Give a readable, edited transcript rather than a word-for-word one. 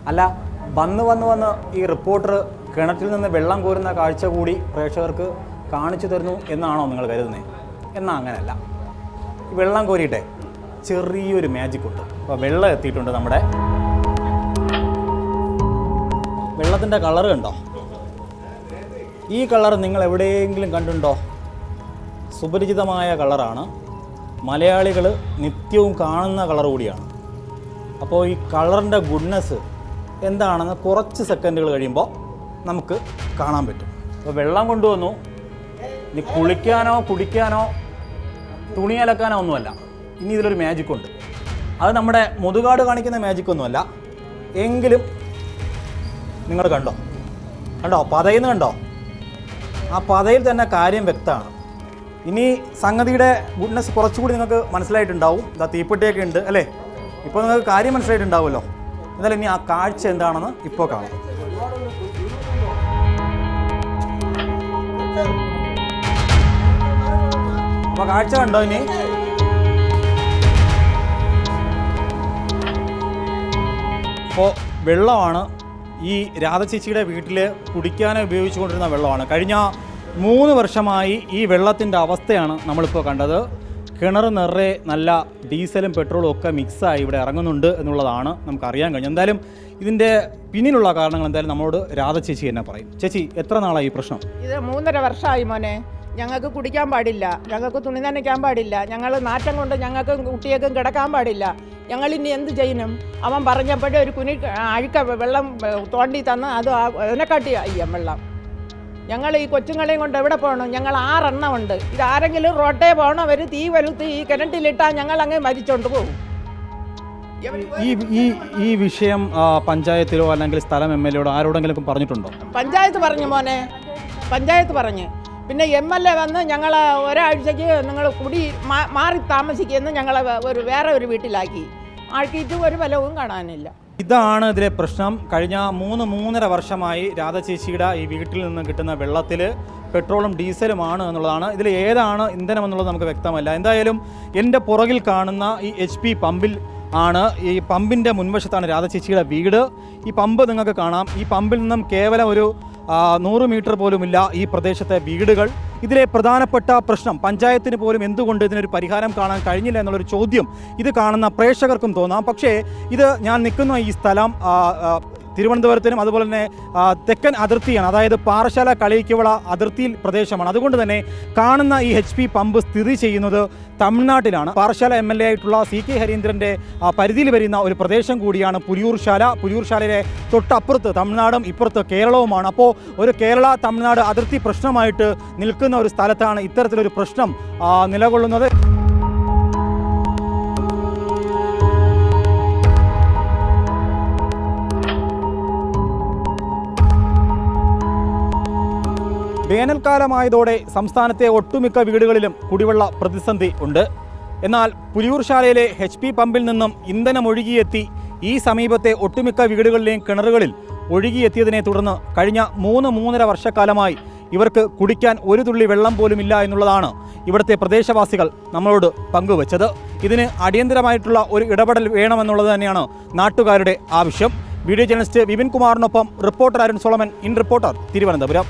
അല്ല, വന്ന് ഈ റിപ്പോർട്ടർ കിണറ്റിൽ നിന്ന് വെള്ളം കോരുന്ന കാഴ്ച കൂടി പ്രേക്ഷകർക്ക് കാണിച്ചു തരുന്നു എന്നാണോ നിങ്ങൾ കരുതുന്നത്? എന്നാൽ അങ്ങനെയല്ല. ഈ വെള്ളം കോരിയിട്ടെ ചെറിയൊരു മാജിക് ഉണ്ട്. അപ്പോൾ വെള്ളം എത്തിയിട്ടുണ്ട്. നമ്മുടെ വെള്ളത്തിൻ്റെ കളർ കണ്ടോ? ഈ കളർ നിങ്ങൾ എവിടെയെങ്കിലും കണ്ടുണ്ടോ? സുപരിചിതമായ കളറാണ്. മലയാളികൾ നിത്യവും കാണുന്ന കളർ കൂടിയാണ്. അപ്പോൾ ഈ കളറിൻ്റെ ഗുഡ്നെസ് എന്താണെന്ന് കുറച്ച് സെക്കൻഡുകൾ കഴിയുമ്പോൾ നമുക്ക് കാണാൻ പറ്റും. അപ്പോൾ വെള്ളം കൊണ്ടുവന്നു. ഇനി കുളിക്കാനോ കുടിക്കാനോ തുണി അലക്കാനോ ഒന്നുമല്ല. ഇനി ഇതിലൊരു മാജിക്കുണ്ട്. അത് നമ്മുടെ മുതുകാട് കാണിക്കുന്ന മാജിക്കൊന്നുമല്ല. എങ്കിലും നിങ്ങൾ കണ്ടോ പതയെന്ന് കണ്ടോ? ആ പതയിൽ തന്നെ കാര്യം വ്യക്തമാണ്. ഇനി സംഗതിയുടെ ഗുഡ്നെസ് കുറച്ചുകൂടി നിങ്ങൾക്ക് മനസ്സിലായിട്ടുണ്ടാവും. ഇതാ തീപ്പെട്ടിയൊക്കെ ഉണ്ട് അല്ലേ? ഇപ്പോൾ നിങ്ങൾക്ക് കാര്യം മനസ്സിലായിട്ടുണ്ടാവുമല്ലോ. എന്നാലും ഇനി ആ കാഴ്ച എന്താണെന്ന് ഇപ്പോൾ കാണാം. അപ്പോൾ കാഴ്ച കണ്ടോ? ഇനി ഇപ്പോൾ വെള്ളമാണ്. ഈ രാധചേച്ചിയുടെ വീട്ടിൽ കുടിക്കാനായി ഉപയോഗിച്ചുകൊണ്ടിരുന്ന വെള്ളമാണ്. കഴിഞ്ഞ 3 വർഷമായി ഈ വെള്ളത്തിൻ്റെ അവസ്ഥയാണ് നമ്മളിപ്പോൾ കണ്ടത്. കിണർ നിറയെ നല്ല ഡീസലും പെട്രോളും ഒക്കെ മിക്സായി ഇവിടെ ഇറങ്ങുന്നുണ്ട് എന്നുള്ളതാണ് നമുക്കറിയാൻ കഴിഞ്ഞത്. എന്തായാലും ഇതിൻ്റെ പിന്നിലുള്ള കാരണങ്ങൾ എന്തായാലും നമ്മളോട് രാധചേച്ചി തന്നെ പറയും. ചേച്ചി, എത്ര നാളായി ഈ പ്രശ്നം? ഇത് 3.5 വർഷമായി മോനെ. ഞങ്ങൾക്ക് കുടിക്കാൻ പാടില്ല, ഞങ്ങൾക്ക് തുണി നനയ്ക്കാൻ പാടില്ല, ഞങ്ങൾ നാറ്റം കൊണ്ട് ഞങ്ങൾക്കും കുട്ടിയേക്കും കിടക്കാൻ പാടില്ല. ഞങ്ങൾ ഇനി എന്ത് ചെയ്യണം? അവൻ പറഞ്ഞപ്പോഴേ ഒരു കുനി അഴുക്ക വെള്ളം തോണ്ടി തന്ന് അത് അതിനെക്കാട്ടി അയ്യം വെള്ളം. ഞങ്ങൾ ഈ കൊച്ചുങ്ങളെയും കൊണ്ട് എവിടെ പോകണം? ഞങ്ങൾ 6 എണ്ണം ഉണ്ട്. ഇതാരെങ്കിലും റോട്ടേ പോകണം, അവർ തീ വലുത്ത് ഈ കിണറ്റിലിട്ടാൽ ഞങ്ങൾ അങ്ങ് മരിച്ചോണ്ട് പോകും. ഈ വിഷയം പഞ്ചായത്തിലോ അല്ലെങ്കിൽ സ്ഥലം MLA ആരോടെങ്കിലും പറഞ്ഞിട്ടുണ്ടോ? പഞ്ചായത്ത് പറഞ്ഞു മോനെ, പഞ്ചായത്ത് പറഞ്ഞു. പിന്നെ MLA വന്ന് ഞങ്ങൾ ഒരാഴ്ചയ്ക്ക് നിങ്ങൾ കുടി മാറി താമസിക്കുമെന്ന് ഞങ്ങളെ വേറെ ഒരു വീട്ടിലാക്കി. ആൾക്കിട്ട് ഒരു ഫലവും കാണാനില്ല. ഇതാണ് ഇതിലെ പ്രശ്നം. കഴിഞ്ഞ 3-3.5 വർഷമായി രാധചേച്ചിയുടെ ഈ വീട്ടിൽ നിന്ന് കിട്ടുന്ന വെള്ളത്തിൽ പെട്രോളും ഡീസലുമാണ് എന്നുള്ളതാണ്. ഇതിൽ ഏതാണ് ഇന്ധനം എന്നുള്ളത് നമുക്ക് വ്യക്തമല്ല. എന്തായാലും എൻ്റെ പുറകിൽ കാണുന്ന ഈ HP പമ്പിൽ ആണ്. ഈ പമ്പിൻ്റെ മുൻവശത്താണ് രാധചേച്ചിയുടെ വീട്. ഈ പമ്പ് നിങ്ങൾക്ക് കാണാം. ഈ പമ്പിൽ നിന്നും കേവലം ഒരു 100 മീറ്റർ പോലുമില്ല ഈ പ്രദേശത്തെ വീടുകൾ. ഇതിലെ പ്രധാനപ്പെട്ട പ്രശ്നം പഞ്ചായത്തിന് പോലും എന്തുകൊണ്ട് ഇതിനൊരു പരിഹാരം കാണാൻ കഴിഞ്ഞില്ല എന്നുള്ളൊരു ചോദ്യം ഇത് കാണുന്ന പ്രേക്ഷകർക്കും തോന്നാം. പക്ഷേ ഇത് ഞാൻ നിൽക്കുന്ന ഈ സ്ഥലം തിരുവനന്തപുരത്തിനും അതുപോലെ തന്നെ തെക്കൻ അതിർത്തിയാണ്. അതായത് പാറശാല കളിയിക്കുവള അതിർത്തിയിൽ പ്രദേശമാണ്. അതുകൊണ്ട് തന്നെ കാണുന്ന ഈ HP പമ്പ് സ്ഥിതി ചെയ്യുന്നത് തമിഴ്നാട്ടിലാണ്. പാറശാല MLA ആയിട്ടുള്ള CK ഹരീന്ദ്രൻ്റെ പരിധിയിൽ വരുന്ന ഒരു പ്രദേശം കൂടിയാണ് പുലിയൂർശാല. പുലിയൂർശാലയിലെ തൊട്ടപ്പുറത്ത് തമിഴ്നാടും ഇപ്പുറത്ത് കേരളവുമാണ്. അപ്പോൾ ഒരു കേരള തമിഴ്നാട് അതിർത്തി പ്രശ്നമായിട്ട് നിൽക്കുന്ന ഒരു സ്ഥലത്താണ് ഇത്തരത്തിലൊരു പ്രശ്നം നിലകൊള്ളുന്നത്. വേനൽക്കാലമായതോടെ സംസ്ഥാനത്തെ ഒട്ടുമിക്ക വീടുകളിലും കുടിവെള്ള പ്രതിസന്ധി ഉണ്ട്. എന്നാൽ പുലിയൂർശാലയിലെ HP പമ്പിൽ നിന്നും ഇന്ധനം ഒഴുകിയെത്തി ഈ സമീപത്തെ ഒട്ടുമിക്ക വീടുകളിലെയും കിണറുകളിൽ ഒഴുകിയെത്തിയതിനെ തുടർന്ന് കഴിഞ്ഞ 3-3.5 വർഷക്കാലമായി ഇവർക്ക് കുടിക്കാൻ ഒരു തുള്ളി വെള്ളം പോലുമില്ല എന്നുള്ളതാണ് ഇവിടുത്തെ പ്രദേശവാസികൾ നമ്മളോട് പങ്കുവച്ചത്. ഇതിന് അടിയന്തരമായിട്ടുള്ള ഒരു ഇടപെടൽ വേണമെന്നുള്ളത് തന്നെയാണ് നാട്ടുകാരുടെ ആവശ്യം. വീഡിയോ ജേർണലിസ്റ്റ് വിപിൻ കുമാറിനൊപ്പം reporter Arun Solomon, in Reporter, Thiruvananthapuram.